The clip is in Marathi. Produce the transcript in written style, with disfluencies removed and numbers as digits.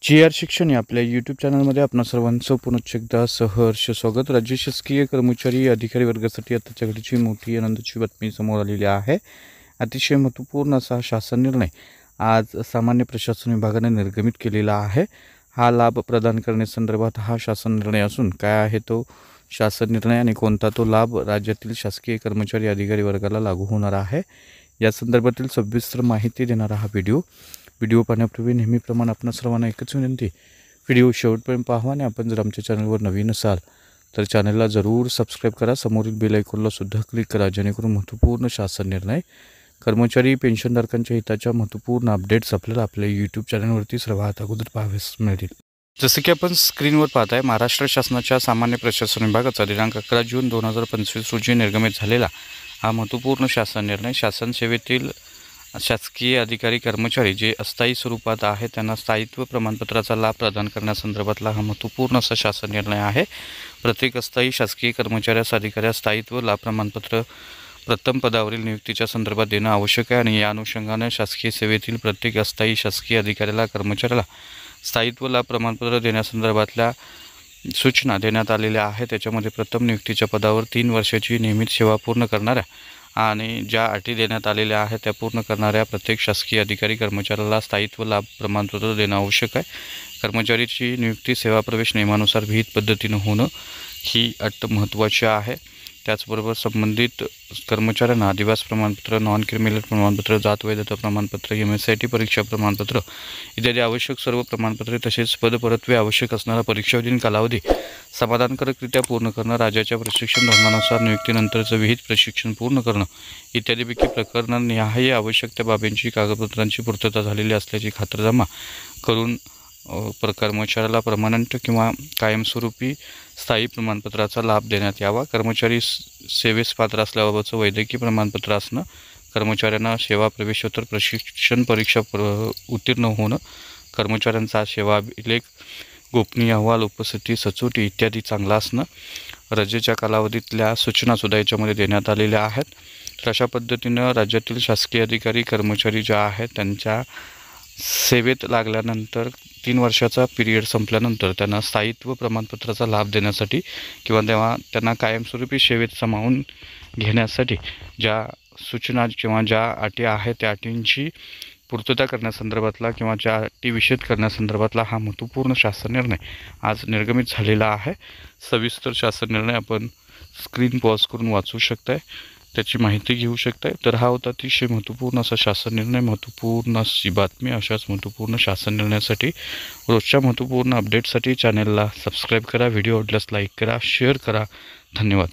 जी.आर. शिक्षण या आपल्या यूट्यूब चॅनलमध्ये आपणा सर्वांचं पुनश्च एकदा सहर्ष स्वागत. राज्य शासकीय कर्मचारी अधिकारी वर्गासाठी आताच्या घडीची मोठी आनंदाची बातमी समोर आलेली आहे. अतिशय महत्त्वपूर्ण असा शासन निर्णय आज सामान्य प्रशासन विभागाने निर्गमित केलेला आहे. हा लाभ प्रदान करण्यासंदर्भात हा शासन निर्णय असून काय आहे तो शासन निर्णय आणि कोणता तो लाभ राज्यातील शासकीय कर्मचारी अधिकारी वर्गाला लागू होणार आहे या संदर्भातील सविस्तर माहिती देणारा हा व्हिडिओ पाहण्यापूर्वी नेहमीप्रमाणे आपण सर्वांना एकच विनंती, व्हिडिओ शेवटपर्यंत पाहा आणि आपण जर आमच्या चॅनलवर नवीन असाल तर चॅनलला जरूर सबस्क्राईब करा. समोरील बेल आयकॉनला सुद्धा क्लिक करा जेणेकरून महत्त्वपूर्ण शासन निर्णय, कर्मचारी पेन्शनधारकांच्या हिताच्या महत्त्वपूर्ण अपडेट्स आपल्याला आपल्या यूट्यूब चॅनलवरती सर्वात अगोदर पाहावयास मिळतील. जसं की आपण स्क्रीनवर पाहताय, महाराष्ट्र शासनाच्या सामान्य प्रशासन विभागाचा दिनांक 11 जून 2025 रोजी निर्गमित झालेला हा महत्त्वपूर्ण शासन निर्णय शासन सेवेतील शासकीय अधिकारी कर्मचारी जे अस्थायी स्वरूपात आहे त्यांना स्थायित्व प्रमाणपत्राचा लाभ प्रदान करण्यासंदर्भातला हा महत्त्वपूर्ण असा शासन निर्णय आहे. प्रत्येक अस्थायी शासकीय कर्मचाऱ्यास अधिकाऱ्यास स्थायित्व लाभ प्रमाणपत्र प्रथम पदावरील नियुक्तीच्या संदर्भात देणं आवश्यक आहे आणि या अनुषंगाने शासकीय सेवेतील प्रत्येक अस्थायी शासकीय अधिकाऱ्याला कर्मचाऱ्याला स्थायित्व लाभ प्रमाणपत्र देण्यासंदर्भातल्या सूचना देण्यात आलेल्या आहेत. त्याच्यामध्ये प्रथम नियुक्तीच्या पदावर 3 वर्षाची नियमित सेवा पूर्ण करणाऱ्या आणि ज्या अटी देण्यात आलेल्या आहेत त्या पूर्ण करणाऱ्या प्रत्येक शासकीय अधिकारी कर्मचाऱ्याला स्थायित्व लाभ प्रमाणपत्र देणं आवश्यक आहे. कर्मचारीची नियुक्ती सेवा प्रवेश नियमानुसार विहित पद्धतीनं होणं ही अट महत्त्वाची आहे. त्याचबरोबर संबंधित कर्मचाऱ्यांना अधिवास प्रमाणपत्र, नॉन क्रिमिनल प्रमाणपत्र, जात वैधता प्रमाणपत्र, MSIT परीक्षा प्रमाणपत्र इत्यादी आवश्यक सर्व प्रमाणपत्रे तसेच पदपरत्वे आवश्यक असणारा परीक्षावधीन कालावधी समाधानकारकरित्या पूर्ण करणं, राज्याच्या प्रशिक्षण धोरणानुसार नियुक्तीनंतरचं विहित प्रशिक्षण पूर्ण करणं इत्यादीपैकी प्रकरणानिहाय आवश्यक त्या बाबींची कागदपत्रांची पूर्तता झालेली असल्याची खातरजमा करून कर्मचाऱ्याला परमनंट किंवा कायमस्वरूपी स्थायी प्रमाणपत्राचा लाभ देण्यात यावा. कर्मचारी सेवेस पात्र असल्याबाबतचं वैद्यकीय प्रमाणपत्र असणं, कर्मचाऱ्यांना सेवा प्रवेशोत्तर प्रशिक्षण परीक्षा उत्तीर्ण होणं, कर्मचाऱ्यांचा सेवा अभिलेख, गोपनीय अहवाल, उपस्थिती, सचोटी इत्यादी चांगला असणं, रजेच्या कालावधीतल्या सूचनासुद्धा याच्यामध्ये देण्यात आलेल्या आहेत. तर अशा पद्धतीनं राज्यातील शासकीय अधिकारी कर्मचारी ज्या आहेत त्यांच्या सेवेत लागल्यानंतर 3 वर्षाचा पिरियड संपल्यानंतर त्यांना स्थायित्व प्रमाणपत्राचा लाभ देण्यासाठी किंवा तेव्हा त्यांना कायमस्वरूपी सेवेत सामावून घेण्यासाठी ज्या सूचना किंवा ज्या अटी आहेत त्या अटींची पूर्तता करण्यासंदर्भातला किंवा ज्या अटी विषद करण्यासंदर्भातला हा महत्त्वपूर्ण शासन निर्णय आज निर्गमित झालेला आहे. सविस्तर शासन निर्णय आपण स्क्रीन पॉज करून वाचू शकताय, त्याची माहिती घेऊ शकताय. तर हा होता अतिशय महत्त्वपूर्ण असा शासन निर्णय, महत्त्वपूर्ण अशी बातमी. अशाच महत्त्वपूर्ण शासन निर्णयासाठी रोजच्या महत्त्वपूर्ण अपडेटसाठी चॅनलला सबस्क्राईब करा, व्हिडिओ आवडल्यास लाईक करा, शेअर करा. धन्यवाद.